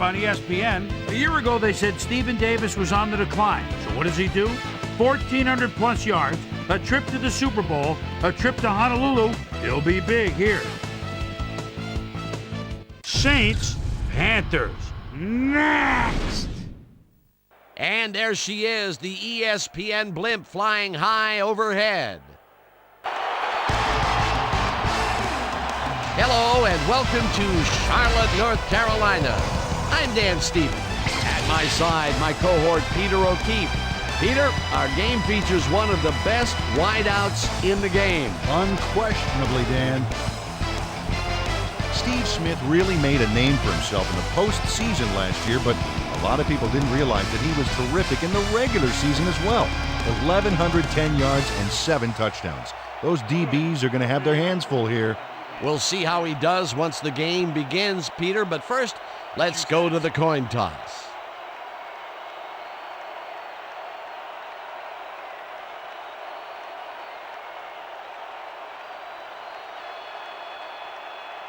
On ESPN, a year ago they said Stephen Davis was on the decline. So what does he do? 1,400 plus yards, a trip to the Super Bowl, a trip to Honolulu. He'll be big here. Saints, Panthers, next! And there she is, the ESPN blimp flying high overhead. Hello and welcome to Charlotte, North Carolina. I'm Dan Stevens. At my side, my cohort, Peter O'Keefe. Peter, our game features one of the best wideouts in the game. Unquestionably, Dan. Steve Smith really made a name for himself in the postseason last year, but a lot of people didn't realize that he was terrific in the regular season as well. 1,110 yards and 7 touchdowns. Those DBs are going to have their hands full here. We'll see how he does once the game begins, Peter, but first, let's go to the coin toss.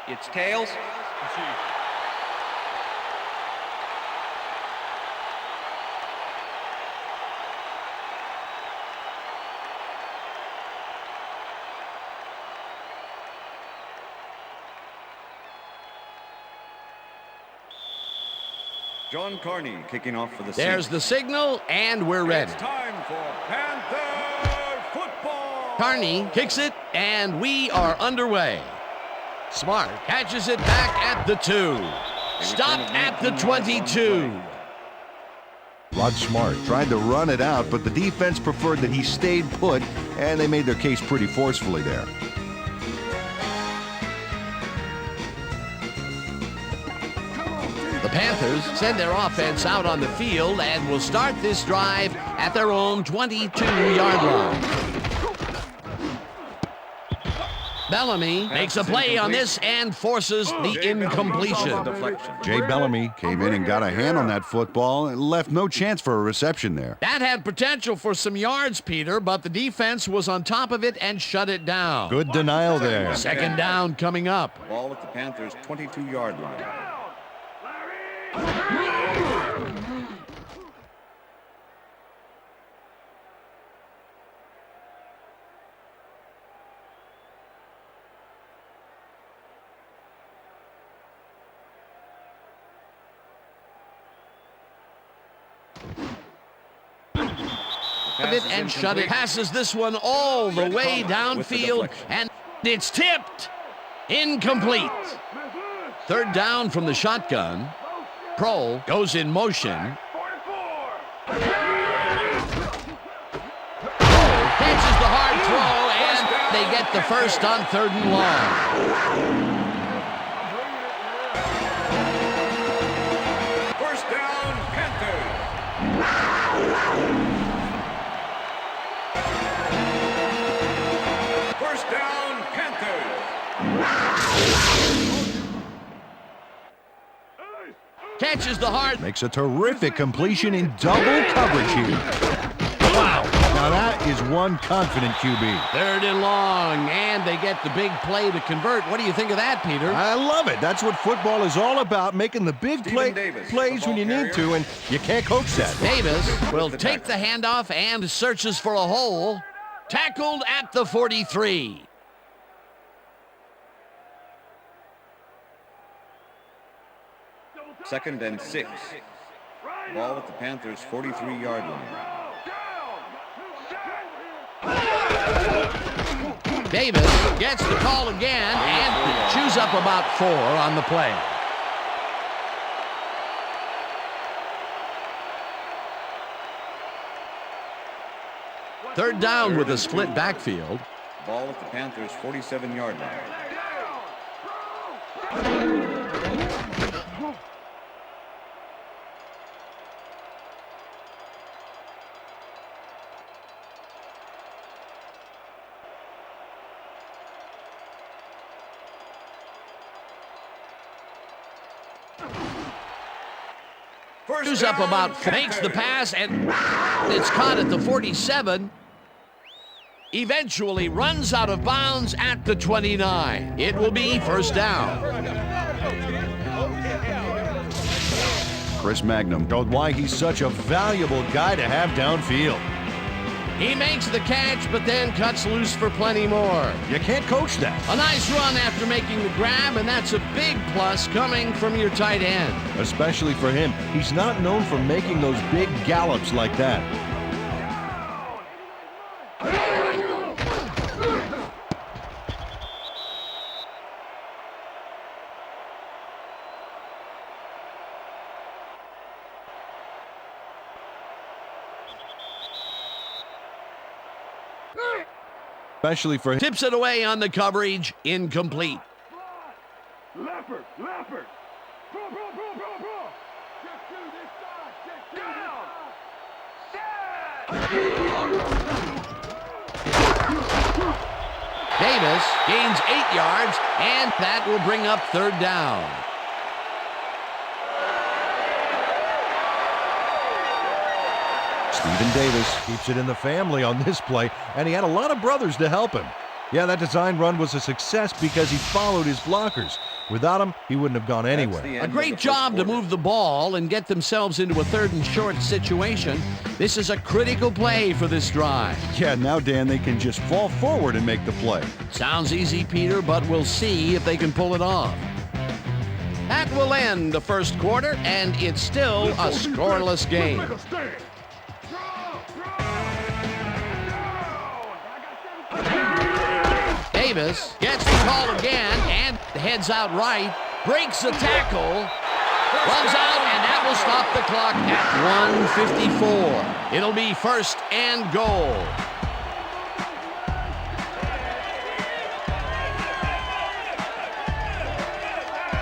It's tails. John Carney kicking off for the There's the signal, and we're ready. It's time for Panther football. Carney kicks it, and we are underway. Smart catches it back at the 2. Stopped at the 22. Rod Smart tried to run it out, but the defense preferred that he stayed put, and they made their case pretty forcefully there. The Panthers send their offense out on the field and will start this drive at their own 22-yard line. Bellamy makes a play on this and forces the incompletion. Jay Bellamy came in and got a hand on that football and left no chance for a reception there. That had potential for some yards, Peter, but the defense was on top of it and shut it down. Good denial there. Second down coming up. Ball at the Panthers' 22-yard line. And shut it. Passes this one all the way downfield, and it's tipped. Incomplete. Third down from the shotgun. Pro goes in motion. Pro catches the hard throw, and they get the first on 3rd and long. First down, Panthers. First down, Panthers. Catches the hard. Makes a terrific completion in double coverage here. Wow. Now that is one confident QB. 3rd and long, and they get the big play to convert. What do you think of that, Peter? I love it. That's what football is all about, making the big plays when you need to, and you can't coach that. Davis will take the handoff and searches for a hole. Tackled at the 43. Second and 6. Ball at the Panthers' 43-yard line. Davis gets the call again and chews up about 4 on the play. Third down with a split backfield. Ball at the Panthers' 47-yard line. Chews up about 4, makes the pass, and it's caught at the 47. Eventually runs out of bounds at the 29. It will be first down. Chris Magnum showed why he's such a valuable guy to have downfield. He makes the catch, but then cuts loose for plenty more. You can't coach that. A nice run after making the grab, and that's a big plus coming from your tight end. Especially for him. He's not known for making those big gallops like that. Especially for him. Tips it away on the coverage, incomplete. Leopard! Leopard! Bro! Check two this side! Check two Davis gains 8 yards, and that will bring up third down. Stephen Davis keeps it in the family on this play, and he had a lot of brothers to help him. Yeah, that design run was a success because he followed his blockers. Without him, he wouldn't have gone anywhere. A great job to move the ball and get themselves into a 3rd and short situation. This is a critical play for this drive. Yeah, now, Dan, they can just fall forward and make the play. Sounds easy, Peter, but we'll see if they can pull it off. That will end the first quarter, and it's still a scoreless game. Davis gets the call again and heads out right, breaks a tackle, runs out, and that will stop the clock at 1:54. It'll be 1st and goal.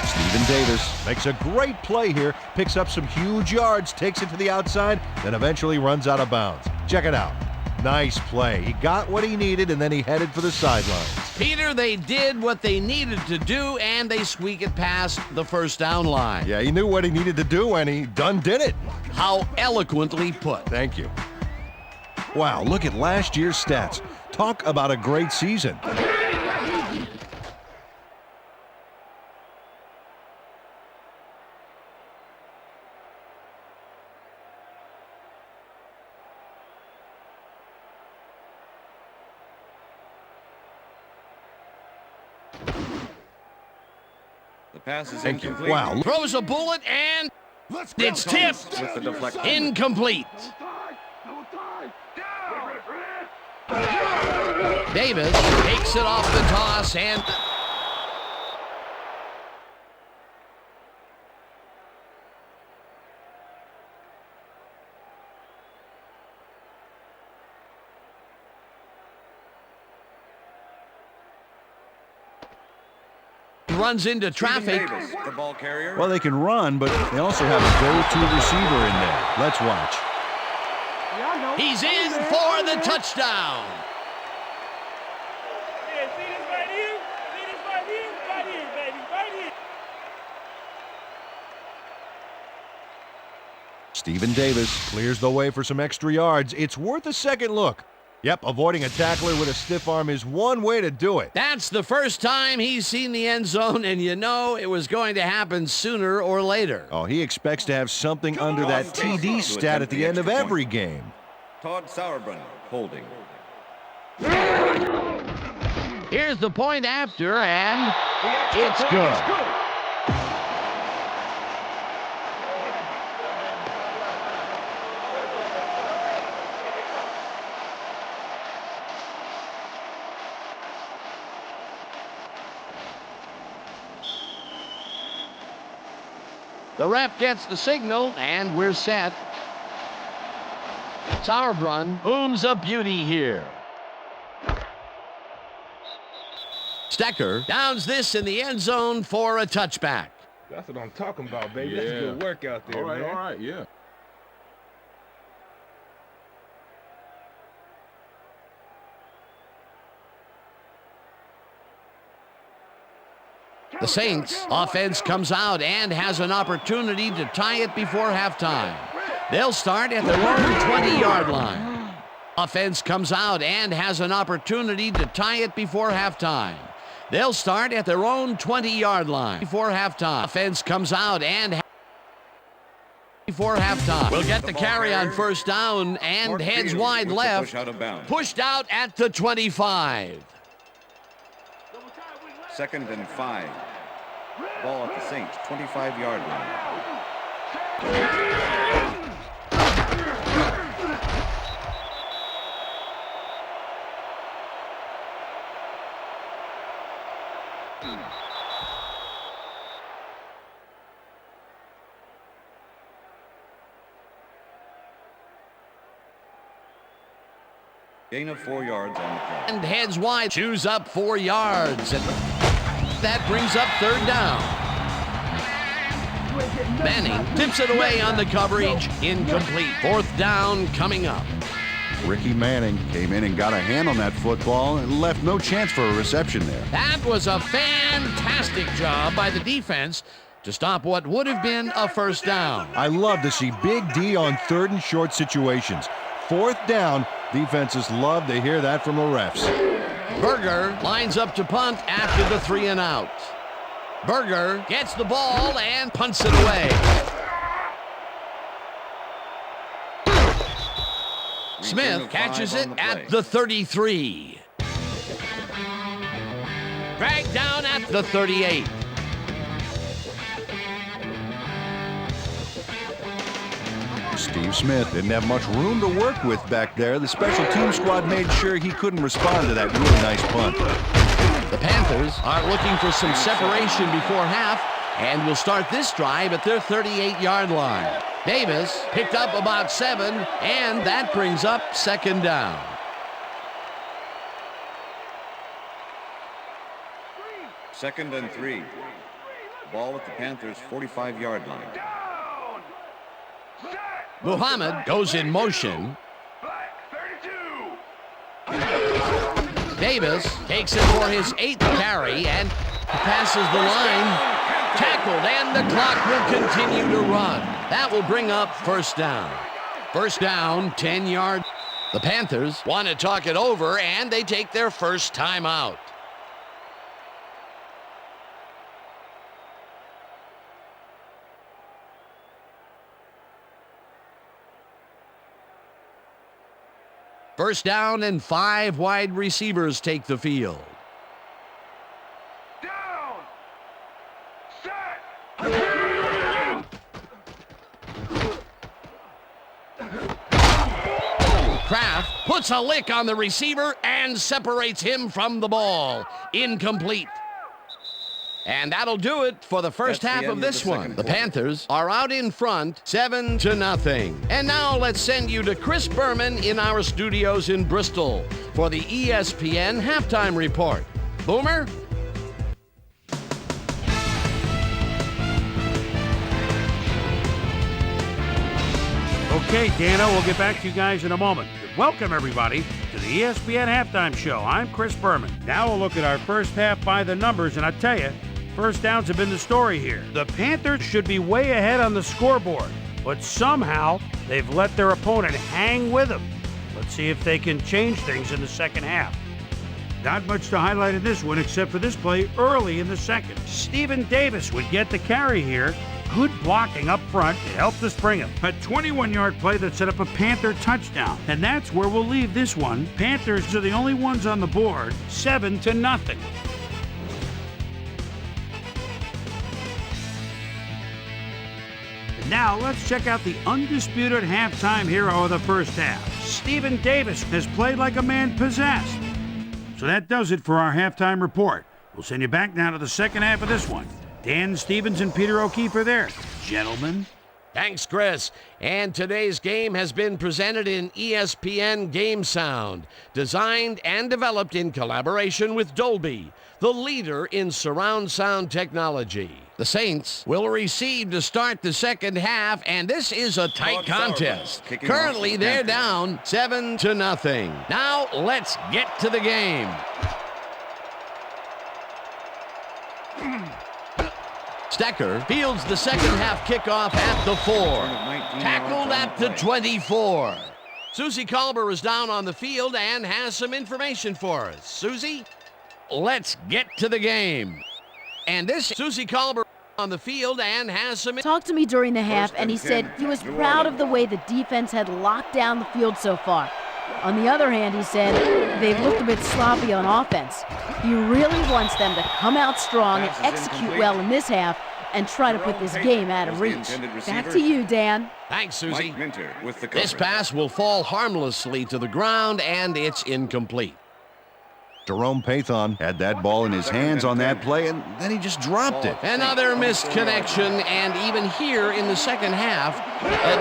Stephen Davis makes a great play here, picks up some huge yards, takes it to the outside, then eventually runs out of bounds. Check it out. Nice play. He got what he needed, and then he headed for the sidelines. Peter, they did what they needed to do, and they squeak it past the first down line. Yeah, he knew what he needed to do, and he done did it. How eloquently put. Thank you. Wow, look at last year's stats. Talk about a great season. The pass is Thank you. incomplete. Wow. Throws a bullet, and it's tipped. With the deflection. Incomplete. Davis takes it off the toss, and runs into traffic. Davis, the ball carrier. Well, they can run, but they also have a go-to receiver in there. Let's watch. He's in for the touchdown. Yeah, see this right here? See this right here? Right here, baby. Right here. Stephen Davis clears the way for some extra yards. It's worth a second look. Yep, avoiding a tackler with a stiff arm is one way to do it. That's the first time he's seen the end zone, and you know it was going to happen sooner or later. Oh, he expects to have something under that TD stat at the end of every game. Todd Sauerbrunn holding. Here's the point after, and it's good. The ref gets the signal, and we're set. Sauerbrunn booms a beauty here. Stecker downs this in the end zone for a touchback. That's what I'm talking about, baby. That's good work out there, man. All right, yeah. The Saints offense comes out and has an opportunity to tie it before halftime. They'll start at their own 20-yard line. Offense comes out and has an opportunity to tie it before halftime. They'll start at their own 20-yard line before halftime. Offense comes out and before halftime. We'll get the carry on first down and heads wide left. Pushed out at the 25. 2nd and 5. Ball at the Saints, 25-yard line. Gain of 4 yards on the play. And heads wide, chews up 4 yards. And that brings up 3rd down. Manning tips it away on the coverage. Incomplete. 4th down coming up. Ricky Manning came in and got a hand on that football and left no chance for a reception there. That was a fantastic job by the defense to stop what would have been a first down. I love to see Big D on 3rd and short situations. 4th down, defenses love to hear that from the refs. Berger lines up to punt after the 3 and out. Berger gets the ball and punts it away. Smith catches it at the 33. Dragged down at the 38. Steve Smith didn't have much room to work with back there. The special team squad made sure he couldn't respond to that really nice punt. The Panthers are looking for some separation before half and will start this drive at their 38-yard line. Davis picked up about 7, and that brings up 2nd down. Second and 3. Ball at the Panthers' 45-yard line. Muhammad goes in motion. Davis takes it for his 8th carry and passes the line. Tackled, and the clock will continue to run. That will bring up 1st down. 1st down, 10 yards. The Panthers want to talk it over, and they take their first timeout. First down, and 5 wide receivers take the field. Down. Set. Kraft puts a lick on the receiver and separates him from the ball. Incomplete. And that'll do it for the first half of this one. The Panthers are out in front, 7-0. And now let's send you to Chris Berman in our studios in Bristol for the ESPN halftime report. Boomer? Okay, Dana, we'll get back to you guys in a moment. Welcome, everybody, to the ESPN Halftime Show. I'm Chris Berman. Now we'll look at our first half by the numbers, and I tell you, first downs have been the story here. The Panthers should be way ahead on the scoreboard, but somehow they've let their opponent hang with them. Let's see if they can change things in the second half. Not much to highlight in this one except for this play early in the second. Stephen Davis would get the carry here. Good blocking up front to help the Springham. A 21-yard play that set up a Panther touchdown. And that's where we'll leave this one. Panthers are the only ones on the board, 7-0. Now let's check out the undisputed halftime hero of the first half. Stephen Davis has played like a man possessed. So that does it for our halftime report. We'll send you back now to the second half of this one. Dan Stevens and Peter O'Keefe are there. Gentlemen. Thanks, Chris. And today's game has been presented in ESPN Game Sound, designed and developed in collaboration with Dolby, the leader in surround sound technology. The Saints will receive to start the second half, and this is a tight contest. Currently, they're down 7-0. Now, let's get to the game. Stecker fields the second half kickoff at the 4. Tackled at the 24. Susie Colber is down on the field and has some information for us. Susie, let's get to the game. And this Susie Colber on the field and has some... Talked to me during the half, and he said he was proud of the way the defense had locked down the field so far. On the other hand, he said they've looked a bit sloppy on offense. He really wants them to come out strong and execute well in this half and try to put this game out of reach. Back to you, Dan. Thanks, Susie. Mike Minter with the This coverage. pass will fall harmlessly to the ground, and it's incomplete. Jerome Pathon had that ball in his hands on that play, and then he just dropped it. Another missed connection, and even here in the second half,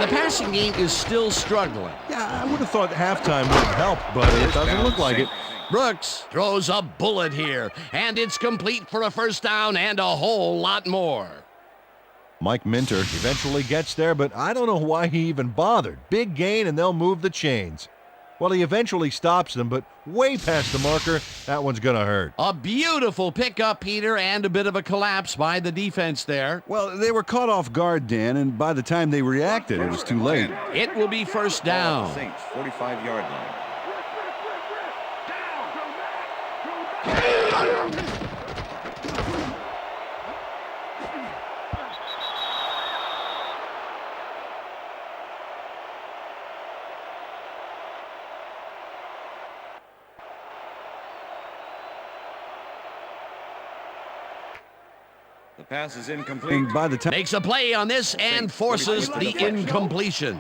the passing game is still struggling. Yeah, I would have thought halftime would have helped, but it doesn't look like it. Brooks throws a bullet here, and it's complete for a first down and a whole lot more. Mike Minter eventually gets there, but I don't know why he even bothered. Big gain, and they'll move the chains. Well, he eventually stops them, but way past the marker, that one's going to hurt. A beautiful pickup, Peter, and a bit of a collapse by the defense there. Well, they were caught off guard, Dan, and by the time they reacted, it was too late. It will be first Ball down. at the Saints 45-yard line. The pass is incomplete. And by the time Makes a play on this and forces the incompletion.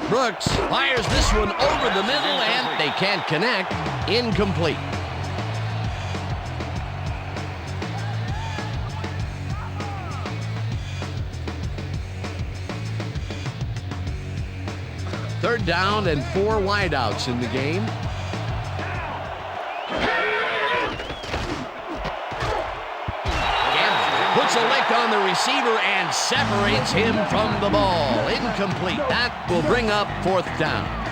Brooks fires this one over the middle, and they can't connect. Incomplete. Third down and 4 wideouts in the game. Gamble puts a lick on the receiver and separates him from the ball. Incomplete. That will bring up fourth down.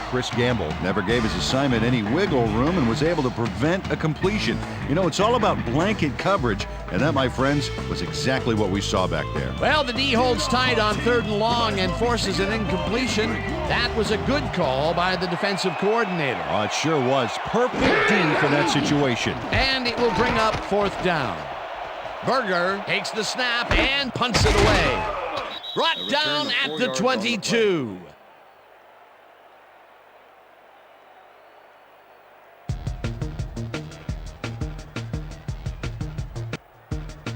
Chris Gamble never gave his assignment any wiggle room and was able to prevent a completion. You know, it's all about blanket coverage, and that, my friends, was exactly what we saw back there. Well, the D holds tight on 3rd and long and forces an incompletion. That was a good call by the defensive coordinator. Oh, it sure was. Perfect D for that situation. And it will bring up fourth down. Berger takes the snap and punts it away. Brought down at the 22.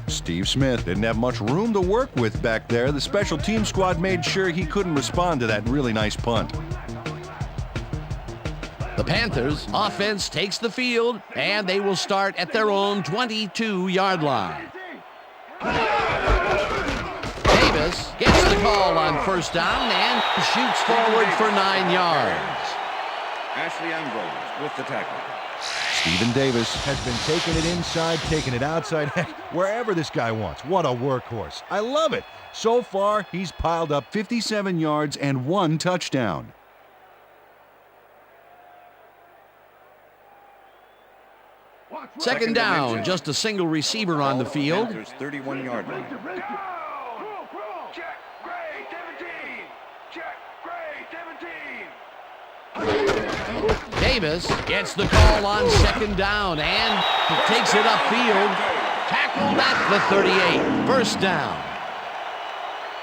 Steve Smith didn't have much room to work with back there. The special team squad made sure he couldn't respond to that really nice punt. The Panthers offense takes the field, and they will start at their own 22-yard line. Davis gets the call on first down and shoots forward for 9 yards. Ashley Ambrose with the tackle. Stephen Davis has been taking it inside, taking it outside, heck, wherever this guy wants. What a workhorse. I love it. So far, he's piled up 57 yards and 1 touchdown. Second down, just a single receiver on the field. Panthers 31-yard line. Davis gets the call on second down and takes it upfield. Tackled at the 38. First down.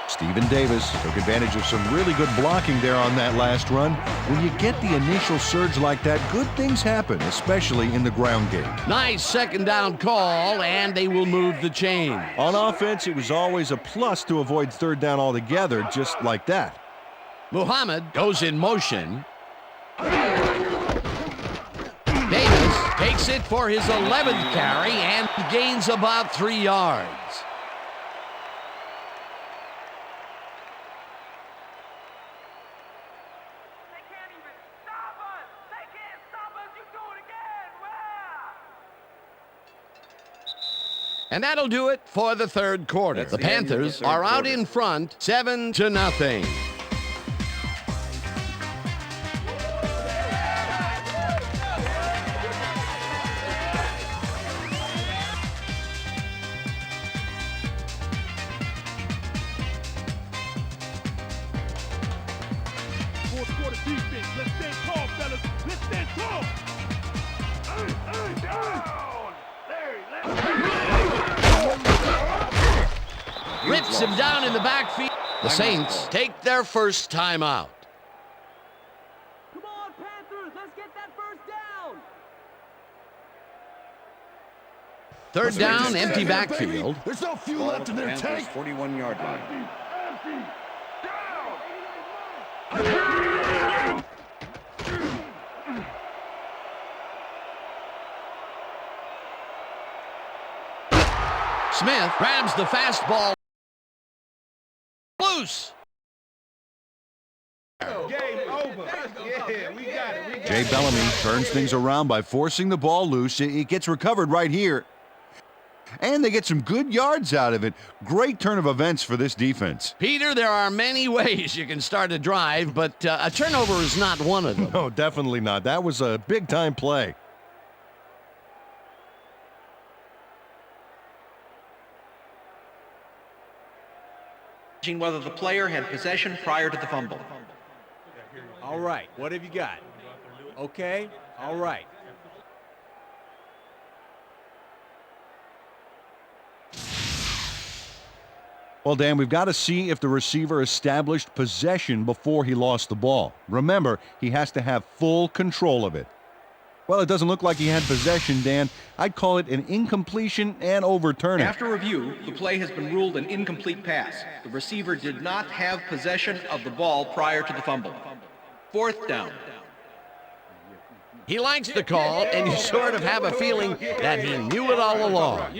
Stephen Davis took advantage of some really good blocking there on that last run. When you get the initial surge like that, good things happen, especially in the ground game. Nice second down call, and they will move the chain. On offense, it was always a plus to avoid third down altogether, just like that. Muhammad goes in motion. Davis takes it for his 11th carry and gains about 3 yards. And that'll do it for the third quarter. The Panthers are out in front, 7-0. Fourth quarter defense. Let's stay calm, fellas. Knocks him down in the backfield. The Saints take their first timeout. Come on, Panthers, let's get that first down. Third down, empty backfield. There's no fuel left in their tank. 41-yard line. Smith grabs the fastball. Loose. Game over. Yeah, we got it. Jay Bellamy turns things around by forcing the ball loose. It gets recovered right here. And they get some good yards out of it. Great turn of events for this defense. Peter, there are many ways you can start a drive, but a turnover is not one of them. No, definitely not. That was a big-time play. Whether the player had possession prior to the fumble. All right, what have you got? Okay, all right. Well, Dan, we've got to see if the receiver established possession before he lost the ball. Remember, he has to have full control of it. Well, it doesn't look like he had possession, Dan. I'd call it an incompletion and overturn it. After review, the play has been ruled an incomplete pass. The receiver did not have possession of the ball prior to the fumble. Fourth down. He likes the call, and you sort of have a feeling that he knew it all along.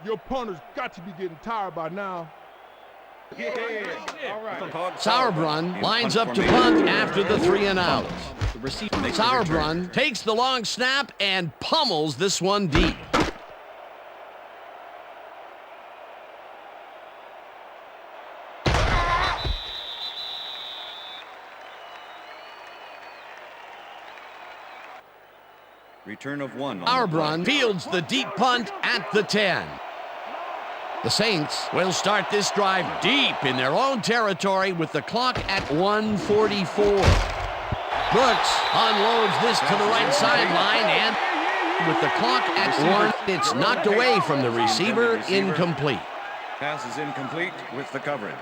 Your punter's got to be getting tired by now. Yeah, all right. Sauerbrunn lines up to punt after the 3-and-out. Sauerbrunn takes the long snap and pummels this one deep. Return of one. Sauerbrunn fields the deep punt at the 10. The Saints will start this drive deep in their own territory with the clock at 1:44. Brooks unloads this to the right sideline, and with the clock at 1, it's knocked away from the receiver, incomplete. Pass is incomplete with the coverage.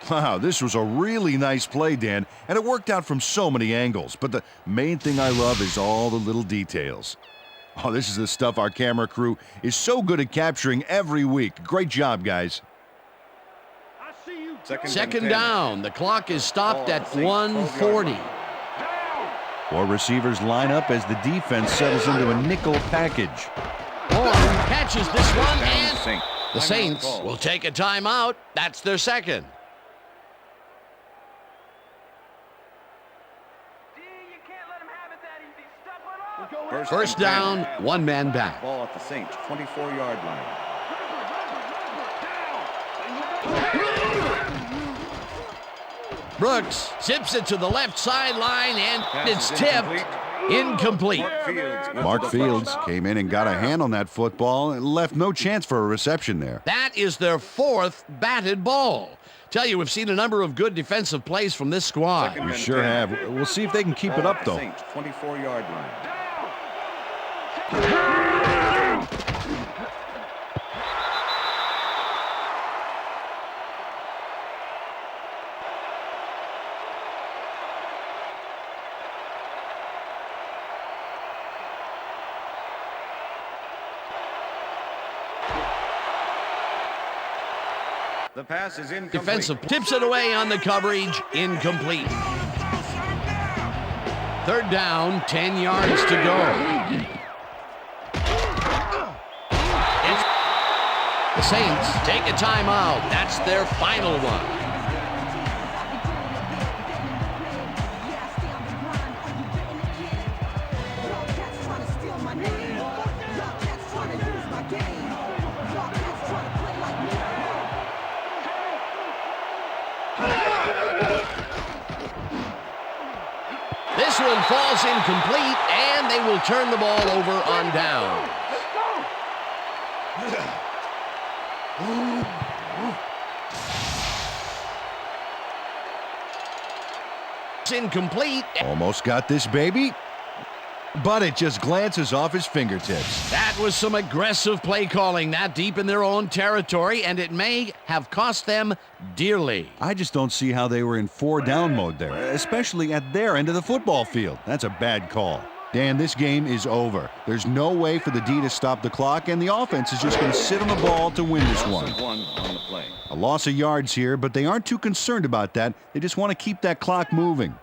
Wow, this was a really nice play, Dan, and it worked out from so many angles. But the main thing I love is all the little details. Oh, this is the stuff our camera crew is so good at capturing every week. Great job, guys. Second down. The clock is stopped at 1:40. Four receivers line up as the defense settles into a nickel package. Horn catches this one, and the Saints will take a timeout. That's their second. First down, one man back. Ball at the Saints, 24-yard line. Brooks zips it to the left sideline, and it's tipped. Incomplete. Mark Fields came in and got a hand on that football and left no chance for a reception there. That is their fourth batted ball. Tell you, we've seen a number of good defensive plays from this squad. We sure have. We'll see if they can keep it up, though. 24-yard line. The pass is incomplete. Defensive tips it away on the coverage. Incomplete. Third down, 10 yards to go. The Saints take a timeout. That's their final one. This one falls incomplete, and they will turn the ball over on down. It's incomplete. Almost got this baby, but it just glances off his fingertips. That was some aggressive play calling that deep in their own territory, and it may have cost them dearly. I just don't see how they were in 4-down mode there, especially at their end of the football field. That's a bad call. Dan, this game is over. There's no way for the D to stop the clock, and the offense is just going to sit on the ball to win this one. On the play. A loss of yards here, but they aren't too concerned about that. They just want to keep that clock moving.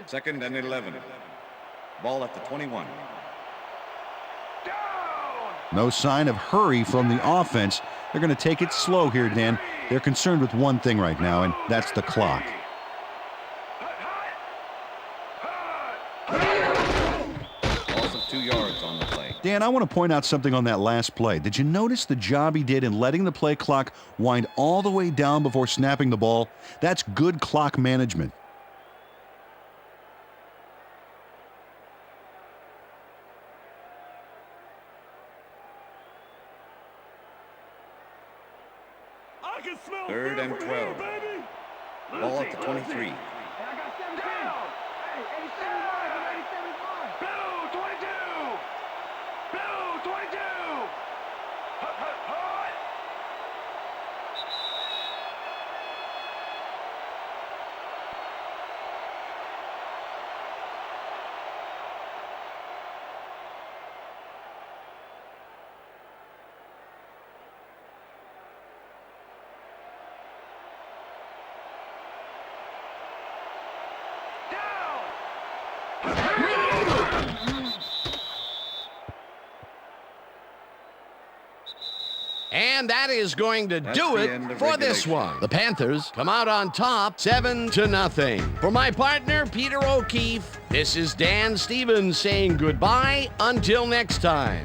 Second and 11. Ball at the 21. No sign of hurry from the offense. They're going to take it slow here, Dan. They're concerned with one thing right now, and that's the clock. Loss of 2 yards on the play. Dan, I want to point out something on that last play. Did you notice the job he did in letting the play clock wind all the way down before snapping the ball? That's good clock management. Third and 12. Ball at the 23. And that is going to That's do the it end of for this regulation. one. The Panthers come out on top 7-0. For my partner, Peter O'Keefe, this is Dan Stevens saying goodbye until next time.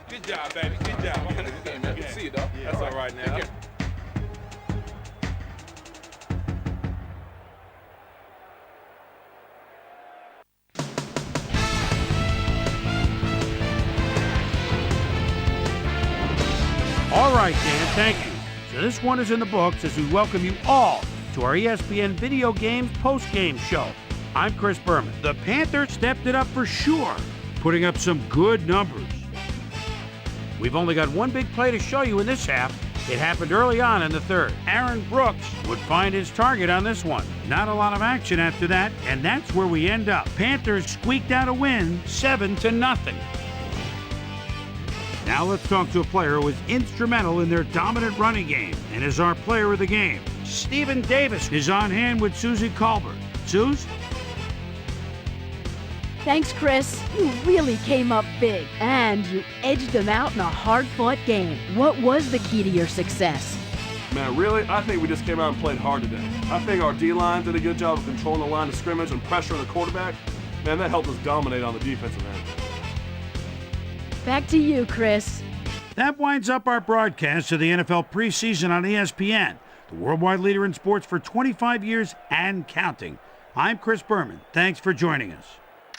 Good job, baby. Good job. Good to see you, though. That's all right now. All right, Dan, thank you. So this one is in the books as we welcome you all to our ESPN Video Games post-game show. I'm Chris Berman. The Panthers stepped it up for sure, putting up some good numbers. We've only got one big play to show you in this half. It happened early on in the third. Aaron Brooks would find his target on this one. Not a lot of action after that, and that's where we end up. Panthers squeaked out a win, 7-0. Now let's talk to a player who was instrumental in their dominant running game and is our player of the game. Stephen Davis is on hand with Susie Colbert. Suze? Thanks, Chris. You really came up big, and you edged them out in a hard-fought game. What was the key to your success? Man, really, I think we just came out and played hard today. I think our D-line did a good job of controlling the line of scrimmage and pressuring the quarterback. Man, that helped us dominate on the defensive end. Back to you, Chris. That winds up our broadcast of the NFL preseason on ESPN, the worldwide leader in sports for 25 years and counting. I'm Chris Berman. Thanks for joining us.